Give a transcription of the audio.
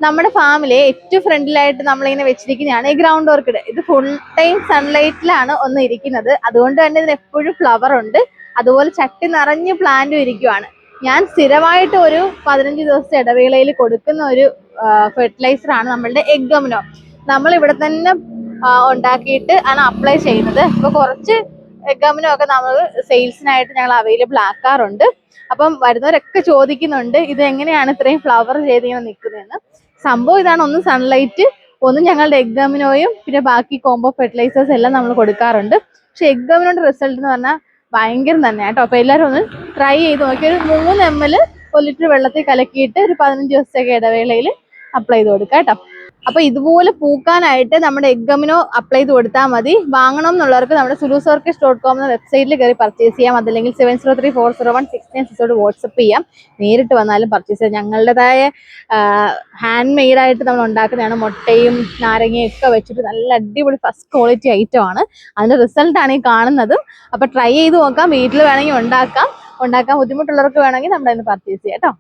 നമ്മുടെ ഫാമിലെ ഏറ്റവും ഫ്രണ്ടിലായിട്ട് നമ്മളിങ്ങനെ വെച്ചിരിക്കുന്നതാണ് ഈ ഗ്രൗണ്ട് ഓർക്കിഡ്. ഇത് ഫുൾ ടൈം സൺലൈറ്റിലാണ് ഒന്ന് ഇരിക്കുന്നത്. അതുകൊണ്ട് തന്നെ ഇതിന് എപ്പോഴും ഫ്ലവർ ഉണ്ട്. അതുപോലെ ചട്ടി നിറഞ്ഞ് പ്ലാന്റും ഇരിക്കുവാണ്. ഞാൻ സ്ഥിരമായിട്ട് ഒരു 15 ദിവസത്തെ ഇടവേളയിൽ കൊടുക്കുന്ന ഒരു ഫെർട്ടിലൈസർ ആണ് നമ്മളുടെ എഗ് അമിനോ. നമ്മൾ ഇവിടെ തന്നെ ഉണ്ടാക്കിയിട്ട് ആണ് അപ്ലൈ ചെയ്യുന്നത്. അപ്പൊ കുറച്ച് എഗ് അമിനോ ഒക്കെ നമ്മൾ സെയിൽസിനായിട്ട് ഞങ്ങൾ അവൈലബിൾ ആക്കാറുണ്ട്. അപ്പം വരുന്നവരൊക്കെ ചോദിക്കുന്നുണ്ട് ഇത് എങ്ങനെയാണ് ഇത്രയും ഫ്ലവർ ചെയ്ത് ഇങ്ങനെ നിൽക്കുന്നതെന്ന്. സംഭവം ഇതാണ്, ഒന്ന് സൺലൈറ്റ്, ഒന്ന് ഞങ്ങളുടെ എഗ് അമിനോയും പിന്നെ ബാക്കി കോംബോ ഫെർട്ടിലൈസേഴ്സ് എല്ലാം നമ്മൾ കൊടുക്കാറുണ്ട്. പക്ഷെ എഗ് അമിനോയുടെ റിസൾട്ട് എന്ന് പറഞ്ഞാൽ ഭയങ്കരം തന്നെ കേട്ടോ. അപ്പൊ എല്ലാവരും ഒന്ന് ട്രൈ ചെയ്ത് നോക്കി. ഒരു 3 ml 1 ലിറ്റർ വെള്ളത്തിൽ കലക്കിയിട്ട് ഒരു 15 ദിവസത്തേക്ക് ഇടവേളയിൽ അപ്ലൈ ചെയ്ത് കൊടുക്കാം കേട്ടോ. അപ്പൊ ഇതുപോലെ പൂക്കാനായിട്ട് നമ്മുടെ എഗ് അമിനോ അപ്ലൈ ചെയ്ത് കൊടുത്താൽ മതി. വാങ്ങണം എന്നുള്ളവർക്ക് നമ്മുടെ sulusorchis.com എന്ന വെബ്സൈറ്റിൽ കയറി പർച്ചേസ് ചെയ്യാം. അതല്ലെങ്കിൽ 7034016960 വാട്സപ്പ് ചെയ്യാം. നേരിട്ട് വന്നാലും പർച്ചേസ് ചെയ്യാം. ഞങ്ങളുടേതായ ഹാൻഡ് മെയ്ഡായിട്ട് നമ്മൾ ഉണ്ടാക്കുന്നതാണ്. മുട്ടയും നാരങ്ങയും ഒക്കെ വെച്ചിട്ട് നല്ല അടിപൊളി ഫസ്റ്റ് ക്വാളിറ്റി ഐറ്റം ആണ്. അതിന്റെ റിസൾട്ടാണ് ഈ കാണുന്നത്. അപ്പൊ ട്രൈ ചെയ്ത് നോക്കാം. വീട്ടിൽ വേണമെങ്കിൽ ഉണ്ടാക്കാൻ ബുദ്ധിമുട്ടുള്ളവർക്ക് വേണമെങ്കിൽ നമ്മുടെ പർച്ചേസ് ചെയ്യാം കേട്ടോ.